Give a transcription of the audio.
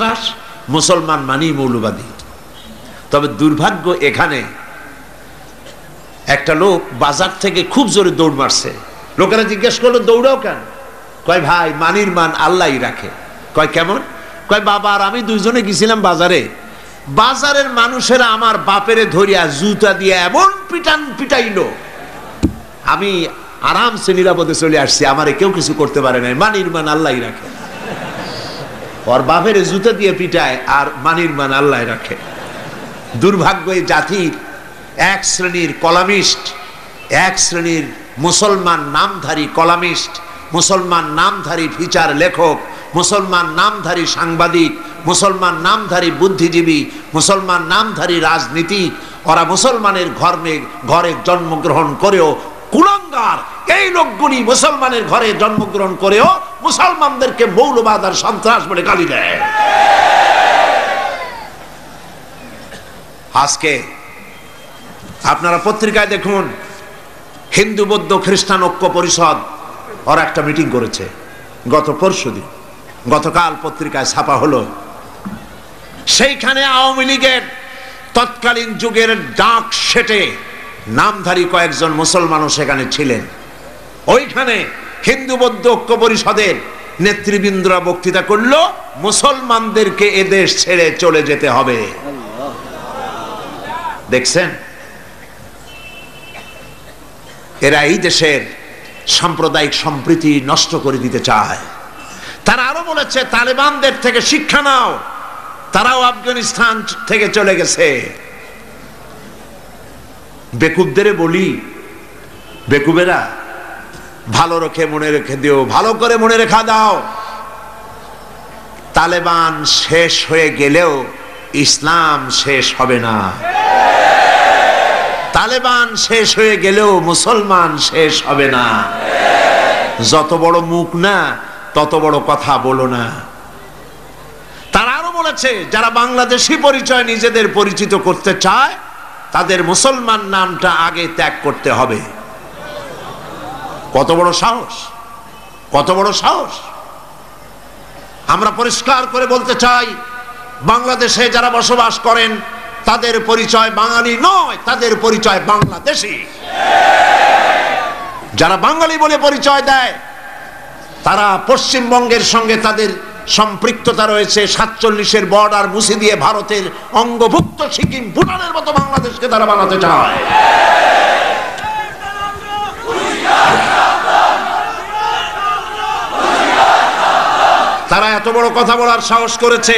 সন্ত্রাস, মুসলমান মানি মৌলবাদী। তবে দুর্ভাগ্য, এখানে একটা লোক বাজার থেকে খুব জোরে দৌড় মারছে। লোকেরা জিজ্ঞেস করলো দৌড়াও কেন? কয় ভাই মানির মান আল্লাহই রাখে। কয় কেমন? কয় বাবা আর আমি দুইজনে গেছিলাম বাজারে, বাজারের মানুষেরা আমার বাপেরে ধরিয়া জুতা দিয়ে এমন পিটাইলো, আমি আরামসে নিরাপদে চলে আসছি, আমারে কেউ কিছু করতে পারে নাই, মানির মান আল্লাহই রাখে। ওর বাপের জুতা দিয়ে পিটায় আর মানির মান আল্লাহ রাখে। দুর্ভাগ্য এই জাতির এক শ্রেণীর কলামিস্ট, এক শ্রেণীর মুসলমান নামধারী কলামিস্ট, মুসলমান নামধারী ফিচার লেখক, মুসলমান নামধারী সাংবাদিক, মুসলমান নামধারী বুদ্ধিজীবী, মুসলমান নামধারী রাজনীতিক, ওরা মুসলমানের ঘরে জন্মগ্রহণ করেও কুলাঙ্গার। এই লোকগুলি মুসলমানের ঘরে জন্মগ্রহণ করেও মুসলমানদেরকে মৌলবাদ আর সন্ত্রাস বলে গালি দেয়। আজকে আপনারা পত্রিকায় দেখুন, হিন্দু বৌদ্ধ খ্রিস্টান ঐক্য পরিষদ ওরা একটা মিটিং করেছে গত পরশুদিন, গতকাল পত্রিকায় ছাপা হলো। সেইখানে আওয়ামী লীগের তৎকালীন যুগের ডাক সেটে নামধারী কয়েকজন মুসলমানও সেখানে ছিলেন। ওইখানে হিন্দু বৌদ্ধ ঐক্য পরিষদের নেতৃবৃন্দরা বক্তৃতা করলো, মুসলমানদেরকে এদেশ ছেড়ে চলে যেতে হবে। দেখছেন, এরা এই দেশের সাম্প্রদায়িক সম্প্রীতি নষ্ট করে দিতে চায়। তারা আরো বলেছে তালেবানদের থেকে শিক্ষা নাও, তারাও আফগানিস্তান থেকে চলে গেছে। বেকুবদের বলি, বেকুবেরা ভালো রেখে মনে রেখে দিও, ভালো করে মনে রেখা দাও, তালেবান শেষ হয়ে গেলেও ইসলাম শেষ হবে না। তালেবান শেষ হয়ে গেলেও মুসলমান শেষ হবে না। যত বড় মুখ না তত বড় কথা বলো না। তারা আরো বলেছে যারা বাংলাদেশি পরিচয় নিজেদের পরিচিত করতে চায় তাদের মুসলমান নামটা আগে ত্যাগ করতে হবে। কত বড় সাহস, কত বড় সাহস! আমরা পরিষ্কার করে বলতে চাই, বাংলাদেশে যারা বসবাস করেন তাদের পরিচয় বাঙালি নয়, তাদের পরিচয় বাংলাদেশী। যারা বাঙালি বলে পরিচয় দেয় তারা পশ্চিমবঙ্গের সঙ্গে তাদের সম্পৃক্ততা রয়েছে। 47-এর বর্ডার মুছে দিয়ে ভারতের অঙ্গভুক্ত সিকিম, ভুটানের মতো বাংলাদেশকে তারা বানাতে চায়। তারা এত বড় কথা বলার সাহস করেছে।